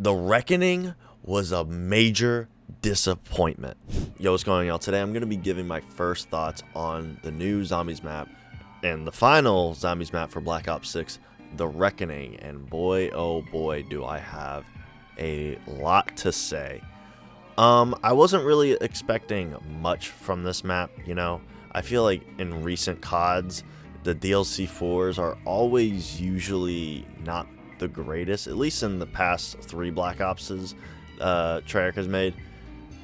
The Reckoning was a major disappointment. Yo, what's going on? Today I'm going to be giving my first thoughts on the new Zombies map and the final Zombies map for Black Ops 6, The Reckoning. And boy, oh boy, do I have a lot to say. I wasn't really expecting much from this map, you know. I feel like in recent CODs, the DLC 4s are always usually not the greatest, at least in the past 3 Black Opses Treyarch has made.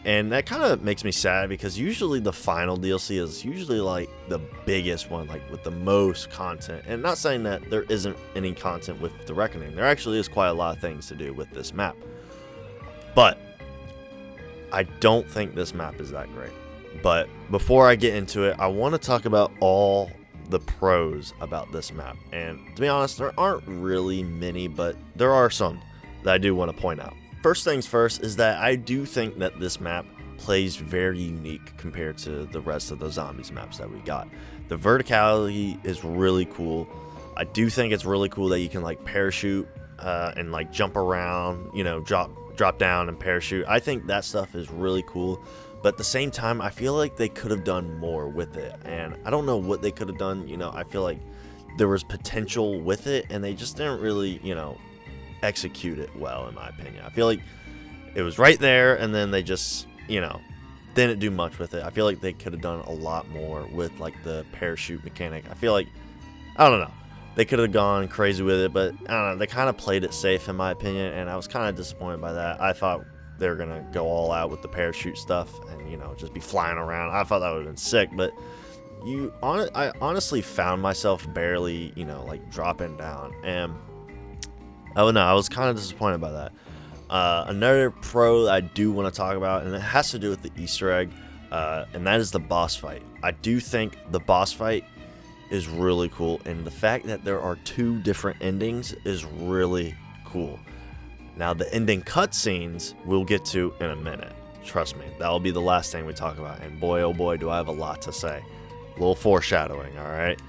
And that kind of makes me sad because usually the final DLC is usually like the biggest one, like with the most content. And not saying that there isn't any content with The Reckoning. There actually is quite a lot of things to do with this map. But I don't think this map is that great. But before I get into it, I want to talk about all the pros about this map. And to be honest, there aren't really many, but there are some that I do want to point out. First things first is that I do think that this map plays very unique compared to the rest of the Zombies maps that we got. The verticality is really cool. I do think it's really cool that you can like parachute and like jump around, you know, drop down and parachute. I think that stuff is really cool. But at the same time, I feel like they could have done more with it. And I don't know what they could have done. You know, I feel like there was potential with it and they just didn't really, you know, execute it well, in my opinion. I feel like it was right there and then they just, you know, didn't do much with it. I feel like they could have done a lot more with like the parachute mechanic. I feel like, I don't know, they could have gone crazy with it, but I don't know, they kind of played it safe in my opinion, and I was kind of disappointed by that. I thought they were gonna go all out with the parachute stuff and, you know, just be flying around. I thought that would have been sick, but I honestly found myself barely, you know, like dropping down, and I don't know, I was kind of disappointed by that. Another pro that I do want to talk about, and it has to do with the Easter egg, and that is the boss fight. I do think the boss fight is really cool, and the fact that there are 2 different endings is really cool. Now, the ending cutscenes we'll get to in a minute. Trust me, that will be the last thing we talk about, and boy, oh boy, do I have a lot to say. A little foreshadowing, all right?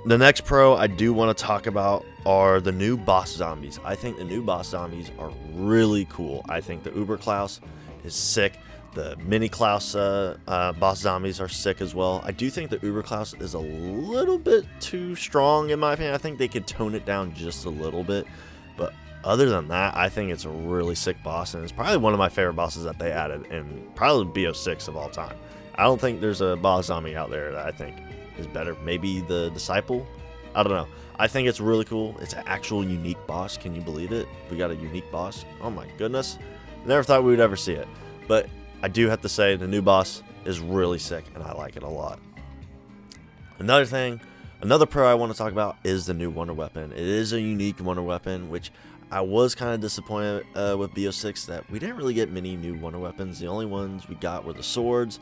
The next pro I do want to talk about are the new boss zombies. I think the new boss zombies are really cool. I think the Uber Klaus is sick. The Mini Klaus boss zombies are sick as well. I do think the Uber Klaus is a little bit too strong in my opinion. I think they could tone it down just a little bit. But other than that, I think it's a really sick boss, and it's probably one of my favorite bosses that they added in probably BO6 of all time. I don't think there's a boss zombie out there that I think is better. Maybe the Disciple? I don't know. I think it's really cool. It's an actual unique boss. Can you believe it? We got a unique boss. Oh my goodness. Never thought we would ever see it. But I do have to say the new boss is really sick, and I like it a lot. Another pro I want to talk about is the new wonder weapon. It is a unique wonder weapon, which I was kind of disappointed with BO6 that we didn't really get many new wonder weapons. The only ones we got were the swords,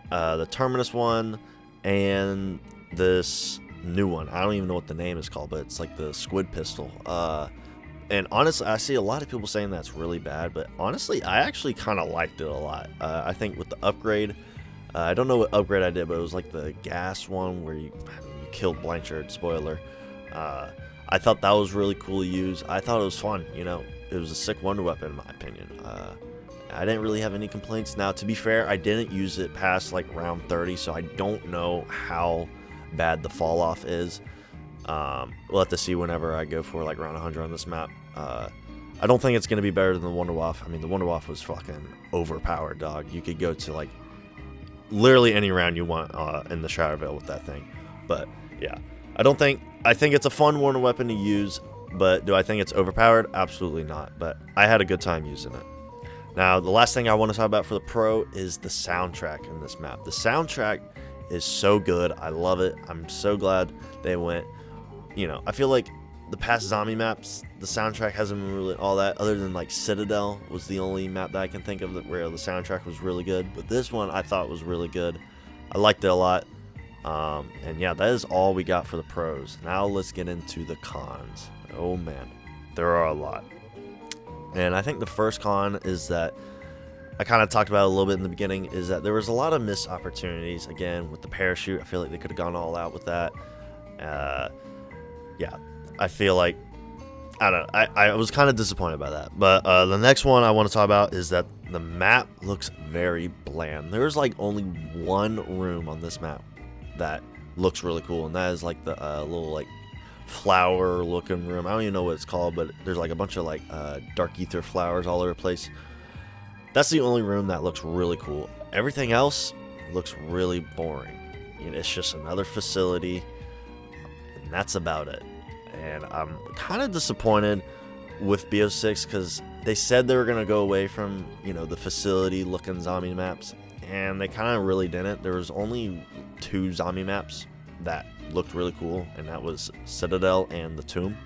the Terminus one, and this new one. I don't even know what the name is called, but it's like the squid pistol. And honestly, I see a lot of people saying that's really bad, but honestly, I actually kind of liked it a lot. I think with the upgrade, I don't know what upgrade I did, but it was like the gas one where you killed Blanchard, spoiler. I thought that was really cool to use. I thought it was fun, you know. It was a sick wonder weapon in my opinion. I didn't really have any complaints. Now, to be fair, I didn't use it past like round 30, so I don't know how bad the fall off is. We'll have to see whenever I go for like round 100 on this map. I don't think it's going to be better than the Wonder Waff. I mean, the Wonder Waff was fucking overpowered, dog. You could go to like literally any round you want in the Shroudville with that thing. But yeah, I think it's a fun wonder weapon to use, but do I think it's overpowered? Absolutely not. But I had a good time using it. Now, the last thing I want to talk about for the pro is the soundtrack in this map. The soundtrack is so good. I love it. I'm so glad they went, you know, I feel like the past zombie maps, the soundtrack hasn't been really all that, other than like Citadel was the only map that I can think of where the soundtrack was really good. But this one I thought was really good. I liked it a lot. And yeah, that is all we got for the pros. Now let's get into the cons. Oh man, there are a lot. And I think the first con is that I kind of talked about it a little bit in the beginning, is that there was a lot of missed opportunities. Again, with the parachute, I feel like they could have gone all out with that. Yeah, I feel like I don't know. I was kind of disappointed by that. But the next one I want to talk about is that the map looks very bland. There's like only one room on this map that looks really cool, and that is like the little like flower looking room. I don't even know what it's called, but there's like a bunch of like dark ether flowers all over the place. That's the only room that looks really cool. Everything else looks really boring. You know, it's just another facility, and that's about it. And I'm kind of disappointed with BO6 because they said they were going to go away from, you know, the facility looking zombie maps, and they kind of really didn't. There was only 2 zombie maps that looked really cool, and that was Citadel and the Tomb.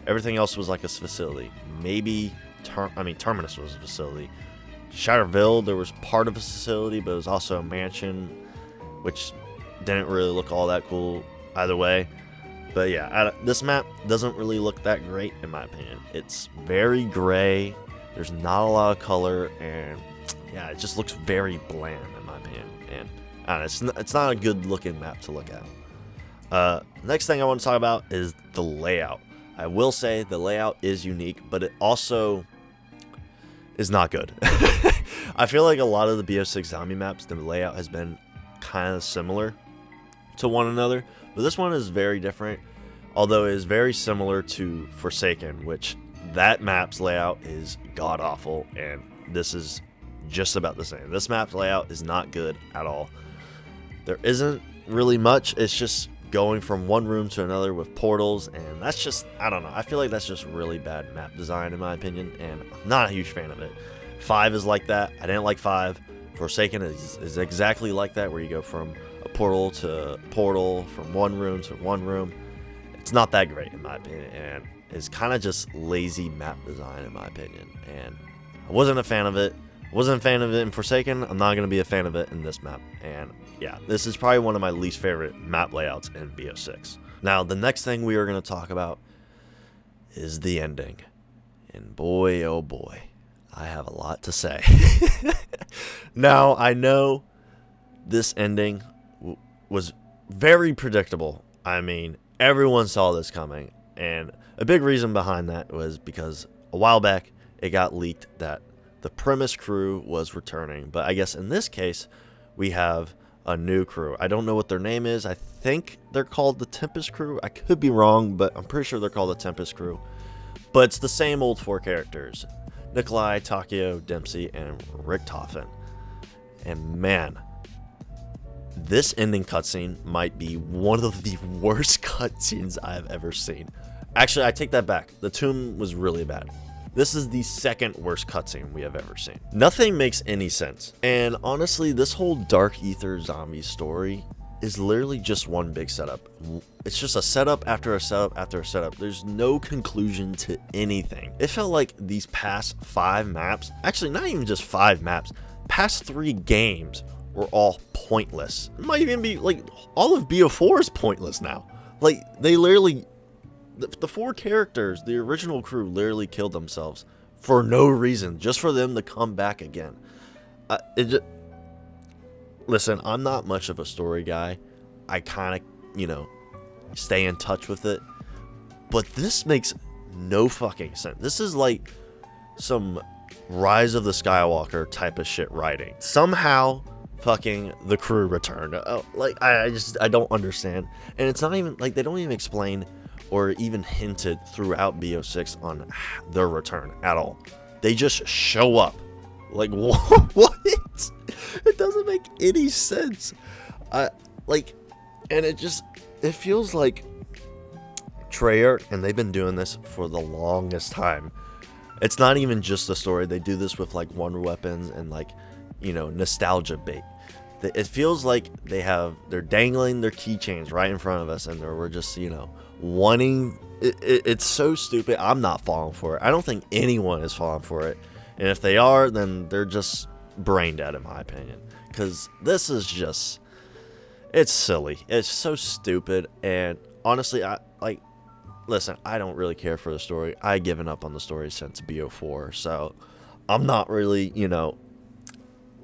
Everything else was like a facility. Maybe Terminus was a facility. Shatterville, there was part of a facility, but it was also a mansion, which didn't really look all that cool either way. But yeah, this map doesn't really look that great in my opinion. It's very gray. There's not a lot of color, and yeah, it just looks very bland in my opinion. And I don't know, it's not a good looking map to look at. Next thing I want to talk about is the layout. I will say the layout is unique, but it also is not good. I feel like a lot of the BO6 zombie maps, the layout has been kind of similar to one another, but this one is very different, although it is very similar to Forsaken, which that map's layout is god awful, and this is just about the same. This map's layout is not good at all. There isn't really much. It's just going from one room to another with portals, and that's just, I don't know, I feel like that's just really bad map design in my opinion, and I'm not a huge fan of it. 5 is like that. I didn't like 5. Forsaken is exactly like that, where you go from a portal to portal, from one room to one room. It's not that great in my opinion, and it's kind of just lazy map design in my opinion, and I wasn't a fan of it. Wasn't a fan of it in Forsaken. I'm not going to be a fan of it in this map, and yeah, this is probably one of my least favorite map layouts in BO6. Now, the next thing we are going to talk about is the ending, and boy, oh boy, I have a lot to say. Now, I know this ending was very predictable. I mean, everyone saw this coming, and a big reason behind that was because a while back it got leaked that the premise crew was returning, but I guess in this case we have a new crew. I don't know what their name is. I think they're called the Tempest crew. I could be wrong, but I'm pretty sure they're called the Tempest crew. But it's the same old 4 characters: Nikolai, Takeo, Dempsey, and Richtofen. And man, this ending cutscene might be one of the worst cutscenes I've ever seen. Actually, I take that back. The Tomb was really bad. This is the second worst cutscene we have ever seen. Nothing makes any sense. And honestly, this whole Dark Ether zombie story is literally just one big setup. It's just a setup after a setup after a setup. There's no conclusion to anything. It felt like these past 5 maps, actually not even just 5 maps, past 3 games were all pointless. It might even be like all of BO4 is pointless now. Like they literally, the 4 characters, the original crew literally killed themselves for no reason, just for them to come back again. Listen, I'm not much of a story guy. I kind of, you know, stay in touch with it. But this makes no fucking sense. This is like some Rise of the Skywalker type of shit writing. Somehow fucking the crew returned. Like I don't understand. And it's not even like they don't even explain or even hinted throughout BO6 on their return at all. They just show up. Like what? It doesn't make any sense. And it feels like Treyarch, and they've been doing this for the longest time. It's not even just the story. They do this with like wonder weapons and like, you know, nostalgia bait. It feels like they're dangling their keychains right in front of us, and we're just, you know, wanting it's so stupid. I'm not falling for it. I don't think anyone is falling for it, and if they are, then they're just brain dead in my opinion, because this is just, it's silly. It's so stupid, and honestly, listen, I don't really care for the story. I've given up on the story since BO4, so I'm not really, you know,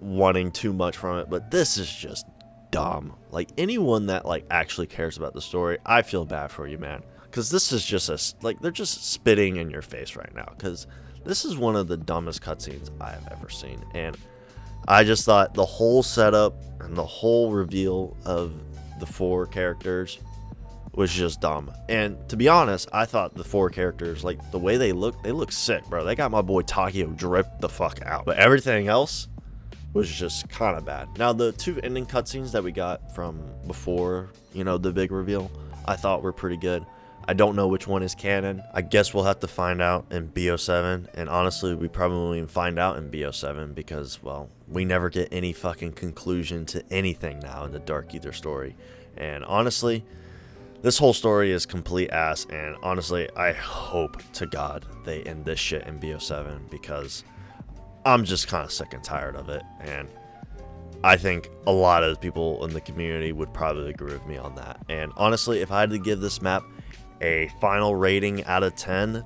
wanting too much from it, but this is just dumb. Like anyone that like actually cares about the story, I feel bad for you, man, because this is just they're just spitting in your face right now, because this is one of the dumbest cutscenes I have ever seen. And I just thought the whole setup and the whole reveal of the 4 characters was just dumb. And to be honest, I thought the 4 characters, like the way they look sick, bro. They got my boy Takio dripped the fuck out. But everything else was just kind of bad. Now, the 2 ending cutscenes that we got from before, you know, the big reveal, I thought were pretty good. I don't know which one is canon. I guess we'll have to find out in BO7. And honestly, we probably won't even find out in BO7 because, well, we never get any fucking conclusion to anything now in the Dark Ether story. And honestly, this whole story is complete ass. And honestly, I hope to God they end this shit in BO7 because I'm just kind of sick and tired of it. And I think a lot of people in the community would probably agree with me on that. And honestly, if I had to give this map a final rating out of 10,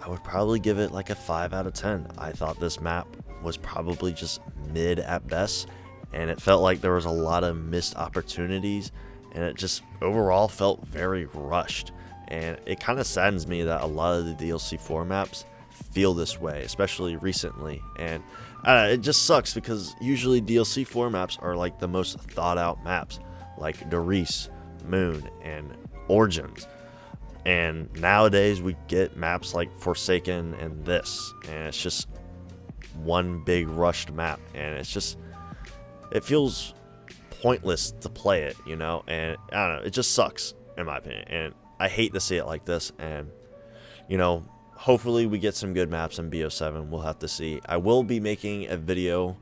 I would probably give it like a 5 out of 10. I thought this map was probably just mid at best, and it felt like there was a lot of missed opportunities, and it just overall felt very rushed. And it kind of saddens me that a lot of the DLC 4 maps feel this way, especially recently. And it just sucks because usually DLC 4 maps are like the most thought out maps, like Doris, Moon, and Origins. And nowadays we get maps like Forsaken and this, and it's just one big rushed map, and it feels pointless to play it, you know. And I don't know, it just sucks in my opinion, and I hate to see it like this. And you know, hopefully we get some good maps in BO7. We'll have to see. I will be making a video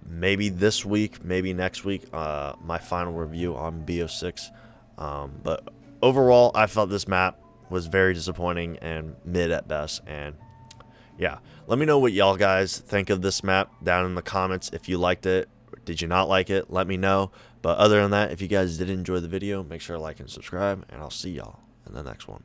maybe this week, maybe next week, my final review on BO6. But overall, I felt this map was very disappointing and mid at best. And yeah, let me know what y'all guys think of this map down in the comments. If you liked it, or did you not like it, let me know. But other than that, if you guys did enjoy the video, make sure to like and subscribe, and I'll see y'all in the next one.